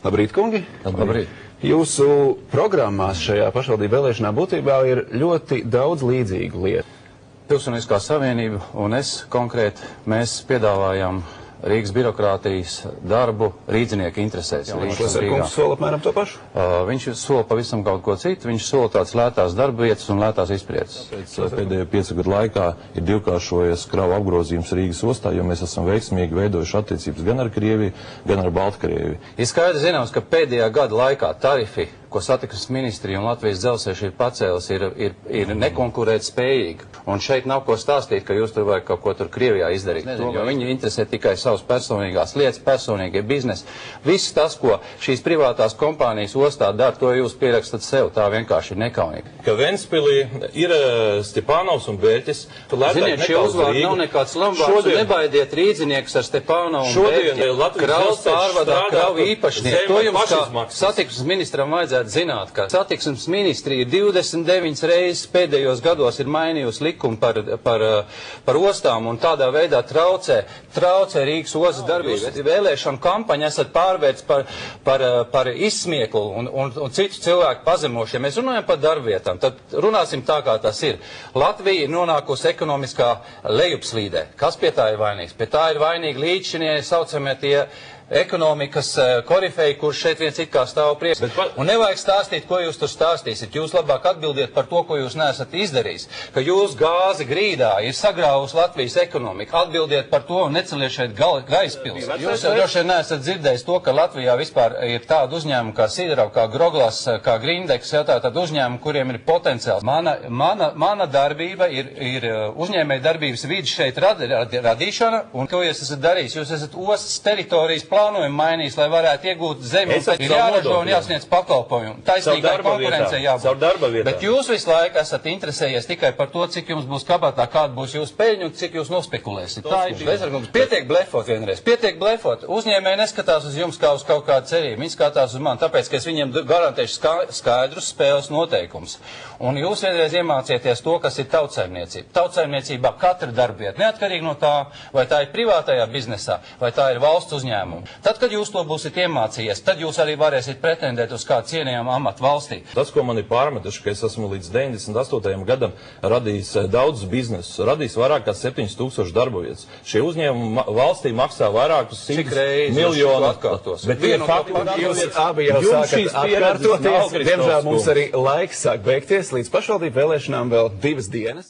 Labrīt, kungi! Labrīt. Jūsu programmās šajā pašvaldību vēlēšanā būtībā ir ļoti daudz līdzīgu lietu. Pilsoniskā savienība un es konkrēti, mēs piedāvājam Rīgas birokrātijas darbu rīdzinieku interesēs. Kungs sola apmēram to pašu? Viņš sola pavisam kaut ko citu, viņš sola tāds lētās darba vietas un lētās izpriecas. Pēdējo 5 gadu laikā ir divkāršojies kravu apgrozījums Rīgas ostā, jo mēs esam veiksmīgi veidojuši attiecības gan ar Krieviju, gan ar Baltkrieviju. Ir skaidrs zināms, ka pēdējā gada laikā tarifi, ko satiksmes ministrija un Latvijas dzelzceļš ir pacēlis, ir nekonkurēt spējīgi. Un šeit nav ko stāstīt, ka jūs tur vajag kaut ko tur Krievijā izdarīt. Jo viņi interesē tikai savas personīgās lietas, personīgie biznesi. Viss tas, ko šīs privātās kompānijas ostā dara, to jūs pierakstat sev. Tā vienkārši ir nekaunīgi. Ka Ventspilī ir Stepānovs un Bēķis. Ziniet, šie uzvārdi nav nekāds lambvārds. Nebaidiet rīdziniekus ar Stepānovu un Bēķi. Kravas pārvadā kravu īpašnieku. To jums kā satiksmes ministram vajadzētu zināt, ka satiksmes ministrija 29 reizes pēdējos gados ir mainījusi likumu par ostām un tādā veidā traucē Rīgas ostas darbības. Vēlēšanu kampaņu esat pārvērts par izsmieklu un citu cilvēku pazemošiem. Mēs runājam par darbvietām, tad runāsim tā, kā tas ir. Latvija ir nonākusi ekonomiskā lejupslīdē. Kas pie tā ir vainīgs? Pie tā ir vainīgi līdšinie saucamie tie ekonomikas korifeji, kurš šeit viens it kā stāv priekš. Un nevajag stāstīt, ko jūs tur stāstīsiet. Jūs labāk atbildiet par to, ko jūs neesat izdarījis. Ka jūs gāzi grīdā ir sagrāvusi Latvijas ekonomika. Atbildiet par to un neceliet šeit Gaispils. Jūs jau droši vien neesat dzirdējis to, ka Latvijā vispār ir tāda uzņēmuma kā Sidrav, kā Groglas, kā Grindeks, tātad uzņēmumi, kuriem ir potenciāls. Mana darbība ir uzņēmēja darbības vidi šeit radīšana. Un ko jūs esat darījis? Jūs esat ostas teritorijas plānojumu mainījis, lai varētu iegūt zemi, ir jāražo un jāsniedz pakalpojumu. Taisnīgai konkurencei jābūt. Bet jūs visu laiku esat interesējies tikai par to, cik jums būs kabatā, kāda būs jūsu peļņa un cik jūs nospekulēsiet. Tā ir Bezarkungs. Pietiek blefot vienreiz. Pietiek blefot. Uzņēmēji neskatās uz jums kā uz kaut kādu cerību. Viņi skatās uz mani, tāpēc, ka es viņiem garantēšu skaidrus spēles noteikumus. Un jūs vienreiz iemācieties to, kas ir tautsaimniecība. Tautsaimniecībā katra darbieta, neatkarīgi no tā, vai tā ir privātajā biznesā, vai tā ir valsts uzņēmuma. Tad, kad jūs to būsiet iemācījies, tad jūs arī varēsiet pretendēt uz kādu cienījamu amatu valstī. Tas, ko man ir pārmetuši, ka es esmu līdz 98. gadam radījis daudzus biznesus, radījis vairāk kā 7000 darba vietas. Šie uzņēmumi valstī maksā vairākus 100 miljonu atkārtos. Bet jūs abi jau sākat atkārtoties. Diemžēl mums arī laiks sāk beigties. Līdz pašvaldību vēlēšanām vēl 2 dienas.